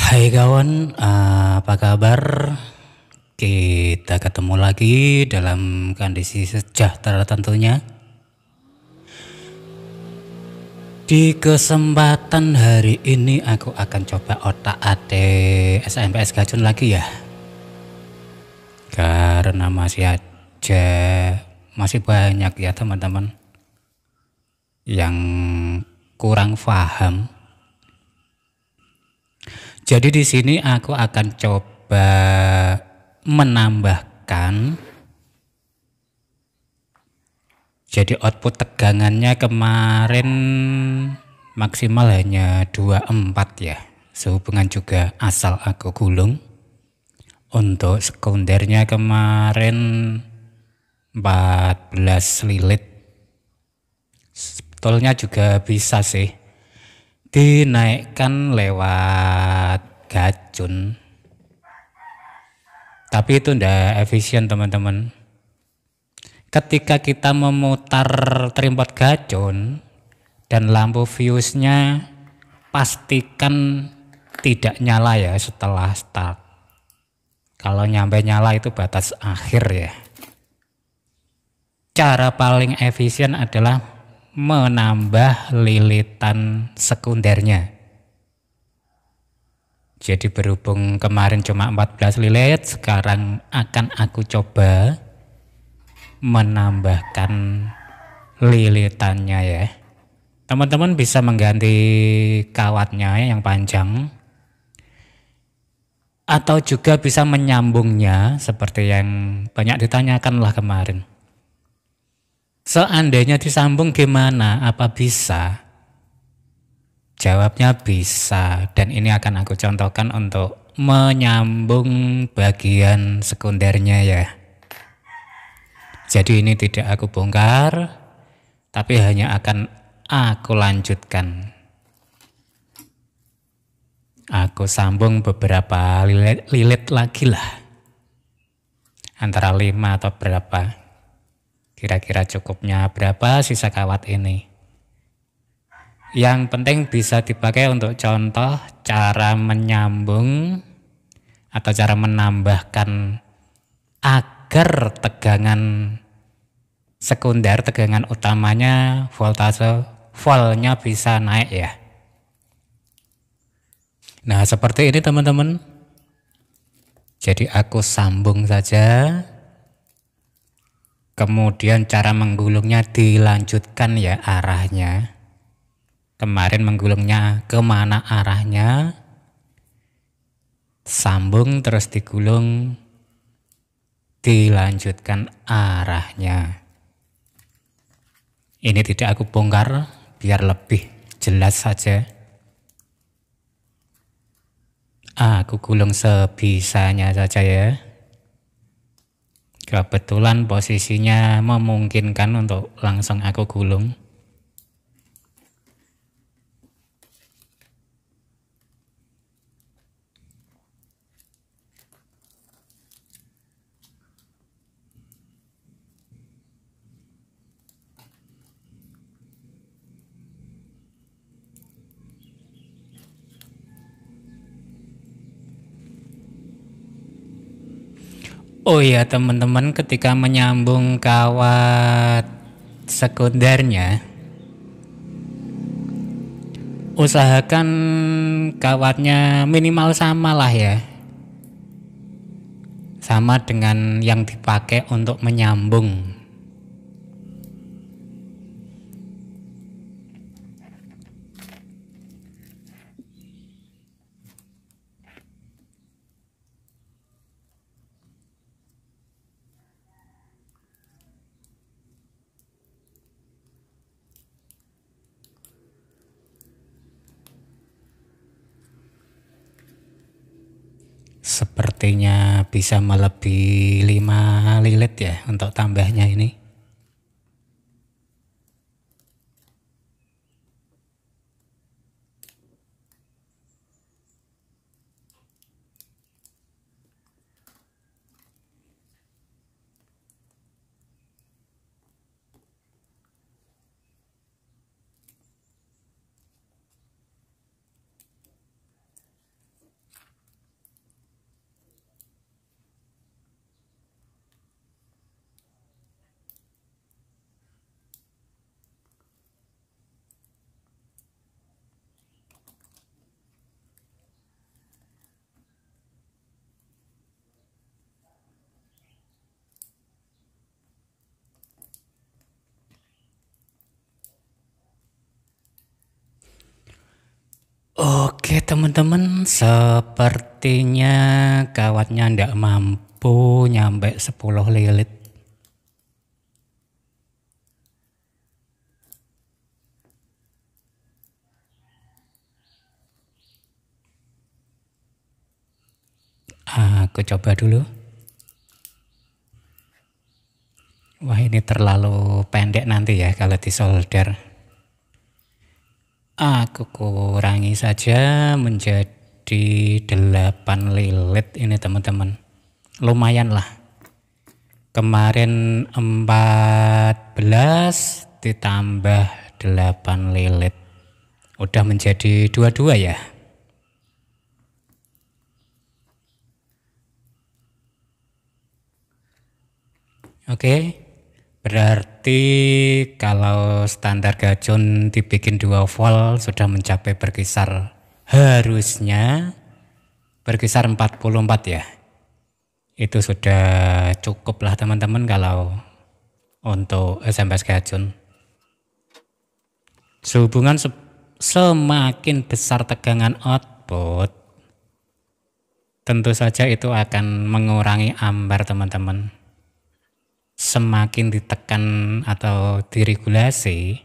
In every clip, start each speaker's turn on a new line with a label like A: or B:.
A: Hai kawan, apa kabar? Kita ketemu lagi dalam kondisi sejahtera tentunya. Di kesempatan hari ini aku akan coba otak-atik SMPS Gacun lagi ya. Karena masih banyak ya teman-teman yang kurang paham. Jadi di sini aku akan coba menambahkan. Jadi output tegangannya kemarin maksimal hanya 24 ya. Sehubungan juga asal aku gulung. Untuk sekundernya kemarin 14 lilit. Sebetulnya juga bisa sih dinaikkan lewat gacun. Tapi itu ndak efisien teman-teman. Ketika kita memutar trimpot gacun dan lampu fuse-nya pastikan tidak nyala ya setelah start. Kalau nyampe nyala itu batas akhir ya. Cara paling efisien adalah menambah lilitan sekundernya. Jadi berhubung kemarin cuma 14 lilit, sekarang akan aku coba menambahkan lilitannya ya. Teman-teman bisa mengganti kawatnya yang panjang atau juga bisa menyambungnya seperti yang banyak ditanyakan lah kemarin. Seandainya disambung gimana? Apa bisa? Jawabnya bisa, dan ini akan aku contohkan untuk menyambung bagian sekundernya ya. Jadi ini tidak aku bongkar, tapi hanya akan aku lanjutkan. Aku sambung beberapa lilit lagi lah. Antara 5 atau berapa. Kira-kira cukupnya berapa sisa kawat ini. Yang penting bisa dipakai untuk contoh cara menyambung atau cara menambahkan agar tegangan sekunder, tegangan utamanya, voltnya bisa naik ya. Nah seperti ini teman-teman. Jadi aku sambung saja. Kemudian cara menggulungnya dilanjutkan ya arahnya. Kemarin menggulungnya kemana arahnya. Sambung terus digulung. Dilanjutkan arahnya. Ini tidak aku bongkar biar lebih jelas saja. Aku gulung sebisanya saja ya. Kebetulan posisinya memungkinkan untuk langsung aku gulung. Oh iya teman-teman, ketika menyambung kawat sekundernya, usahakan kawatnya minimal sama lah ya. Sama dengan yang dipakai untuk menyambung. Sepertinya bisa melebihi 5 lilit ya untuk tambahnya ini. teman-teman, sepertinya kawatnya ndak mampu nyampe 10 lilit. Aku coba dulu. Wah, ini terlalu pendek nanti ya kalau disolder. Aku kurangi saja menjadi 8 lilit ini teman-teman. Lumayan lah. Kemarin 14 ditambah 8 lilit. Udah menjadi 22 ya. Oke. Berarti kalau standar gacun dibikin 2 volt sudah mencapai harusnya berkisar 44 ya. Itu sudah cukup lah teman-teman kalau untuk SMS gacun. Sehubungan semakin besar tegangan output, tentu saja itu akan mengurangi ampere teman-teman. Semakin ditekan atau diregulasi,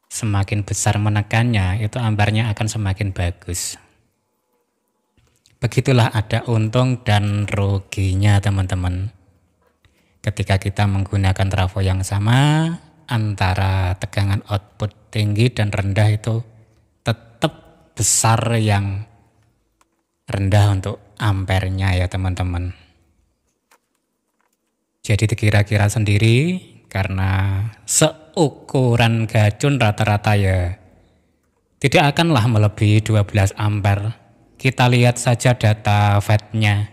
A: semakin besar menekannya, itu ampernya akan semakin bagus. Begitulah ada untung dan ruginya teman-teman. Ketika kita menggunakan trafo yang sama, antara tegangan output tinggi dan rendah itu tetap besar yang rendah untuk ampernya ya teman-teman. Jadi dikira-kira sendiri karena seukuran gacun rata-rata ya tidak akanlah melebihi 12 ampere. Kita lihat saja data FET-nya.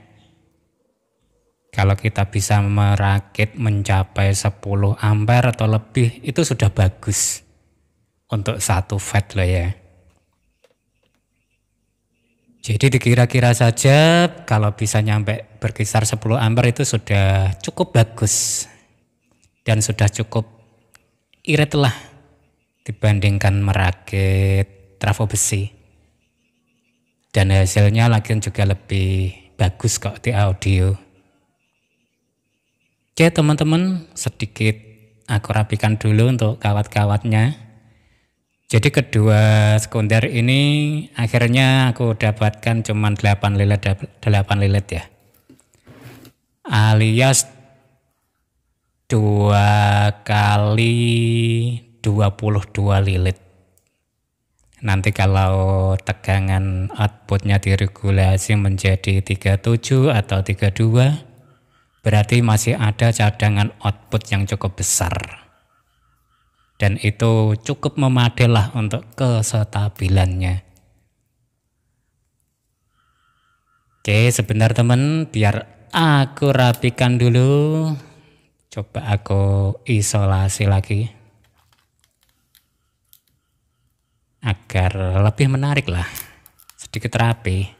A: Kalau kita bisa merakit mencapai 10 ampere atau lebih itu sudah bagus untuk 1 FET loh ya. Jadi dikira-kira saja kalau bisa nyampe berkisar 10 ampere itu sudah cukup bagus dan sudah cukup irit lah dibandingkan merakit trafo besi. Dan hasilnya lagian juga lebih bagus kok di audio. Oke teman-teman, sedikit aku rapikan dulu untuk kawat-kawatnya. Jadi kedua sekunder ini akhirnya aku dapatkan cuma 8 lilit ya. Alias 2 kali 22 lilit. Nanti kalau tegangan outputnya diregulasi menjadi 37 atau 32, berarti masih ada cadangan output yang cukup besar. Dan itu cukup memadai lah untuk kestabilannya. Oke, sebentar teman, biar aku rapikan dulu. Coba aku isolasi lagi. Agar lebih menarik lah, sedikit rapi.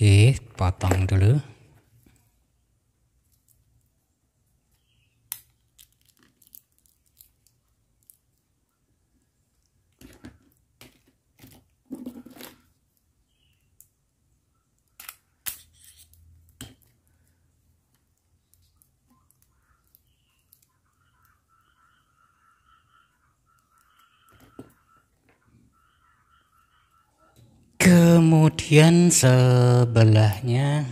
A: Oke, potong dulu. Kemudian sebelahnya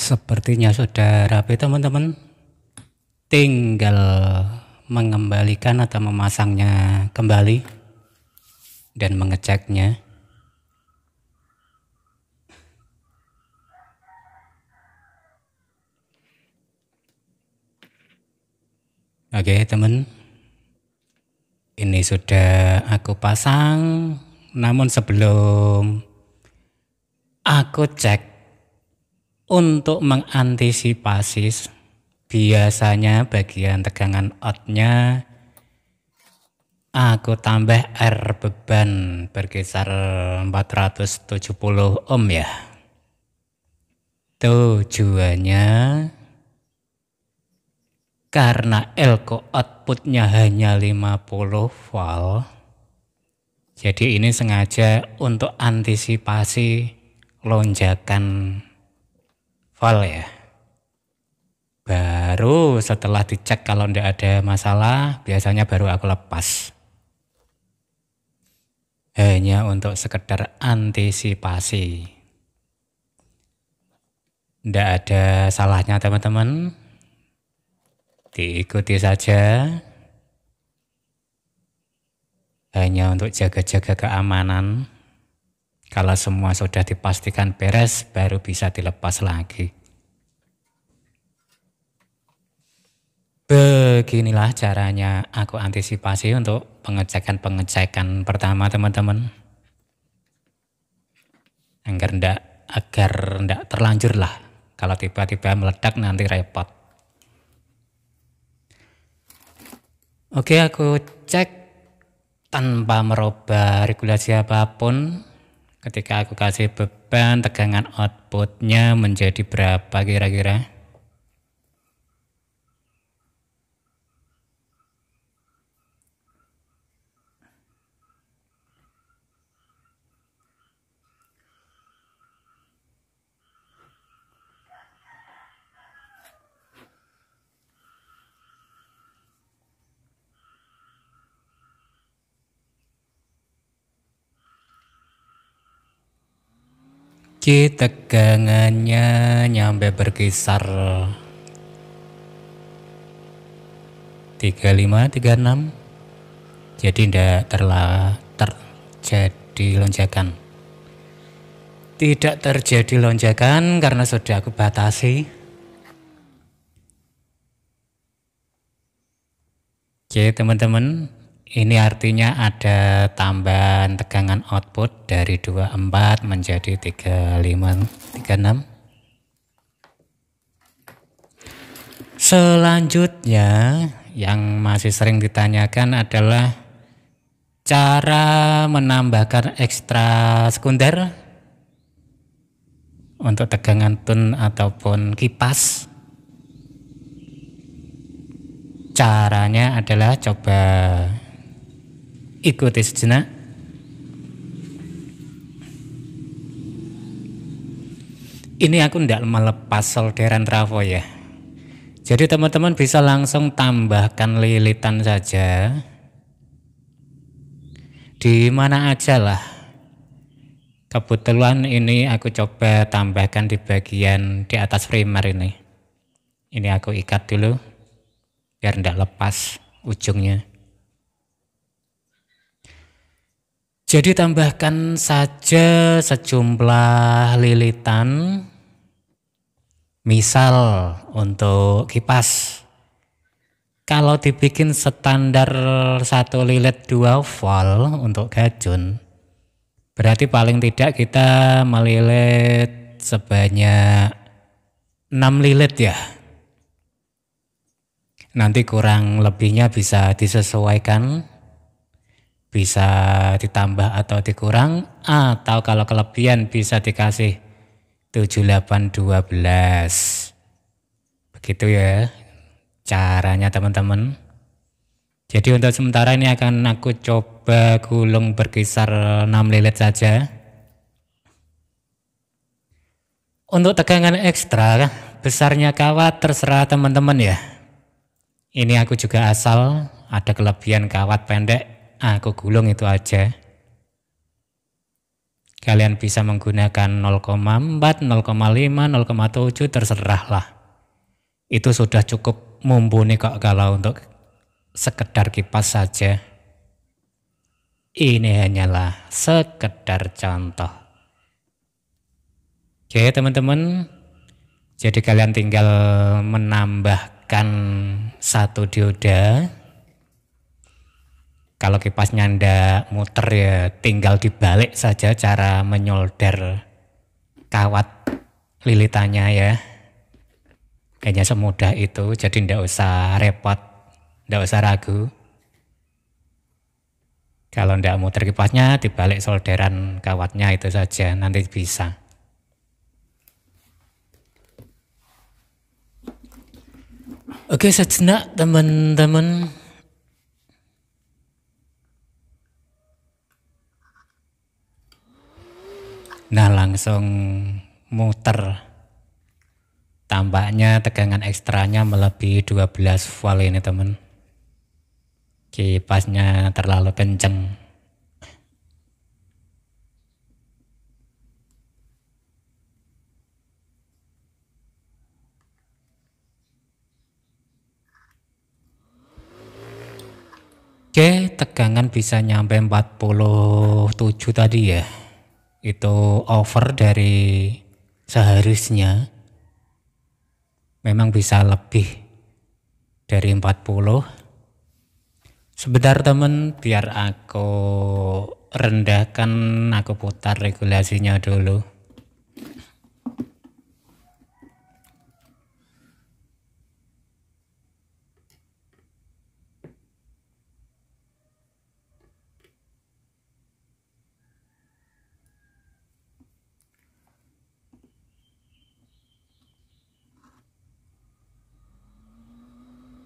A: Sepertinya sudah rapi teman-teman. Tinggal mengembalikan atau memasangnya kembali dan mengeceknya. Oke teman, ini sudah aku pasang. Namun sebelum aku cek, untuk mengantisipasi, biasanya bagian tegangan outnya aku tambah R beban berkisar 470 ohm ya. Tujuannya karena elko outputnya hanya 50 volt. Jadi ini sengaja untuk antisipasi lonjakan volt ya. Baru setelah dicek kalau tidak ada masalah, biasanya baru aku lepas. Hanya untuk sekedar antisipasi. Tidak ada salahnya teman-teman. Diikuti saja. Hanya untuk jaga-jaga keamanan. Kalau semua sudah dipastikan beres, baru bisa dilepas lagi. Beginilah caranya aku antisipasi untuk pengecekan pertama teman-teman. Agar enggak terlanjur lah. Kalau tiba-tiba meledak nanti repot. Oke, aku cek tanpa merubah regulasi apapun. Ketika aku kasih beban, tegangan outputnya menjadi berapa kira-kira? Tegangannya nyampe berkisar 35, 36. Jadi tidak terjadi lonjakan. Tidak terjadi lonjakan karena sudah aku batasi. Oke teman-teman, ini artinya ada tambahan tegangan output dari 24 menjadi 35, 36. Selanjutnya yang masih sering ditanyakan adalah cara menambahkan ekstra sekunder untuk tegangan tun ataupun kipas. Caranya adalah coba ikuti sejenak. Ini aku tidak melepas solderan trafo ya. Jadi teman-teman bisa langsung tambahkan lilitan saja. Di mana aja lah. Kebetulan ini aku coba tambahkan di bagian di atas primer ini. Ini aku ikat dulu biar tidak lepas ujungnya. Jadi tambahkan saja sejumlah lilitan. Misal untuk kipas. Kalau dibikin standar 1 lilit 2 volt untuk gajun, berarti paling tidak kita melilit sebanyak 6 lilit ya. Nanti kurang lebihnya bisa disesuaikan. Bisa ditambah atau dikurang, atau kalau kelebihan bisa dikasih 7812. Begitu ya caranya teman-teman. Jadi untuk sementara ini akan aku coba gulung berkisar 6 lilit saja. Untuk tegangan ekstra, besarnya kawat terserah teman-teman ya. Ini aku juga asal ada kelebihan kawat pendek, aku gulung itu aja. Kalian bisa menggunakan 0,4, 0,5, 0,7 terserahlah. Itu sudah cukup mumpuni kok kalau untuk sekedar kipas saja. Ini hanyalah sekedar contoh. Oke teman-teman, jadi kalian tinggal menambahkan satu dioda. Kalau kipasnya ndak muter ya tinggal dibalik saja cara menyolder kawat lilitannya ya. Hanya semudah itu, jadi ndak usah repot, ndak usah ragu. Kalau ndak muter kipasnya dibalik solderan kawatnya itu saja, nanti bisa. Oke sejenak teman-teman. Nah langsung muter. Tampaknya tegangan ekstranya melebihi 12 volt ini teman. Kipasnya terlalu kenceng. Oke, tegangan bisa nyampe 47 tadi ya. Itu over dari seharusnya. Memang bisa lebih dari 40. Sebentar teman, biar aku rendahkan, aku putar regulasinya dulu.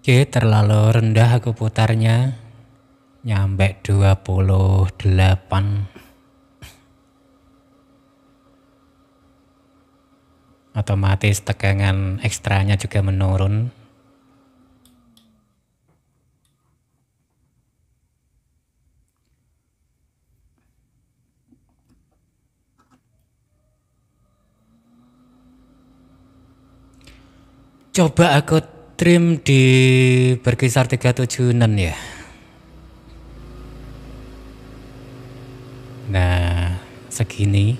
A: Oke, terlalu rendah aku putarnya, nyampe 28. Otomatis tegangan ekstranya juga menurun. Coba aku trim di berkisar 37-an ya. Nah, segini.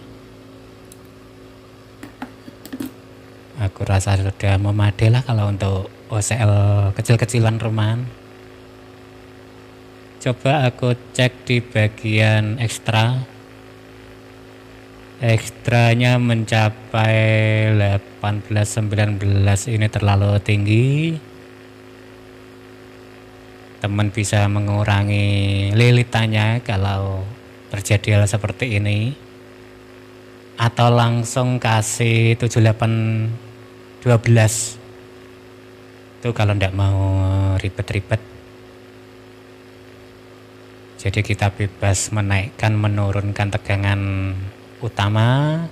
A: Aku rasa sudah memadai lah kalau untuk OCL kecil-kecilan rumahan. Coba aku cek di bagian ekstra. Ekstranya mencapai 18-19, ini terlalu tinggi. Teman bisa mengurangi lilitannya kalau terjadi hal seperti ini, atau langsung kasih 7812 itu kalau tidak mau ribet-ribet. Jadi kita bebas menaikkan menurunkan tegangan utama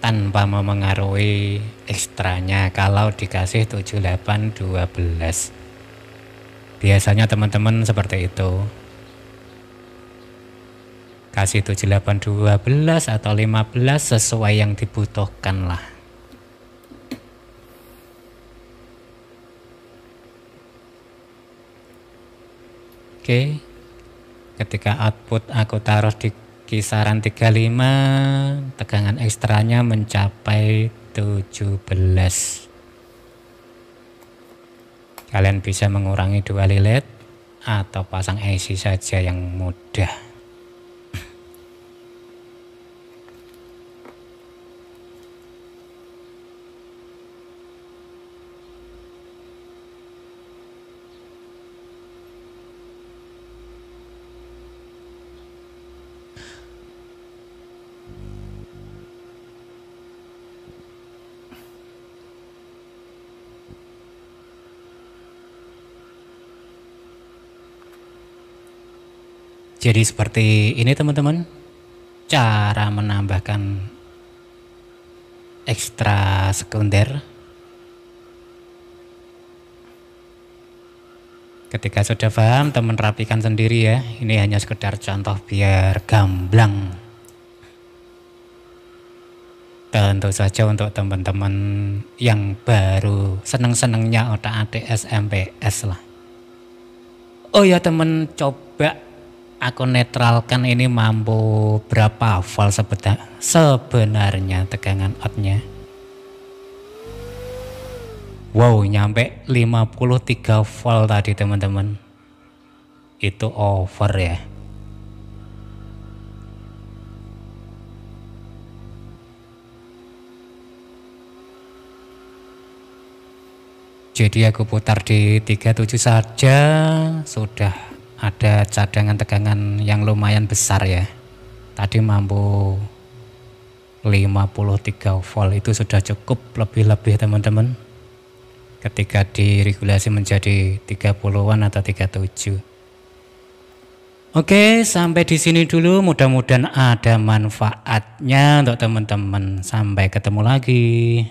A: tanpa memengaruhi ekstranya kalau dikasih 7812. Biasanya teman-teman seperti itu. Kasih 7812 atau 15 sesuai yang dibutuhkan lah. Oke. Ketika output aku taruh di kisaran 35, tegangan ekstranya mencapai 17. Kalian bisa mengurangi 2 lilit atau pasang IC saja yang mudah. Jadi seperti ini teman-teman, cara menambahkan ekstra sekunder. Ketika sudah paham, teman rapikan sendiri ya. Ini hanya sekedar contoh biar gamblang. Tentu saja untuk teman-teman yang baru seneng-senengnya otak-atik SMPS lah. Oh ya teman, coba aku netralkan ini mampu berapa volt sebenarnya tegangan outnya. Wow, nyampe 53 volt tadi teman-teman. Itu over ya. Jadi aku putar di 37 saja, sudah ada cadangan tegangan yang lumayan besar ya. Tadi mampu 53 volt, itu sudah cukup lebih-lebih teman-teman. Ketika diregulasi menjadi 30-an atau 37. Oke, sampai di sini dulu. Mudah-mudahan ada manfaatnya untuk teman-teman. Sampai ketemu lagi.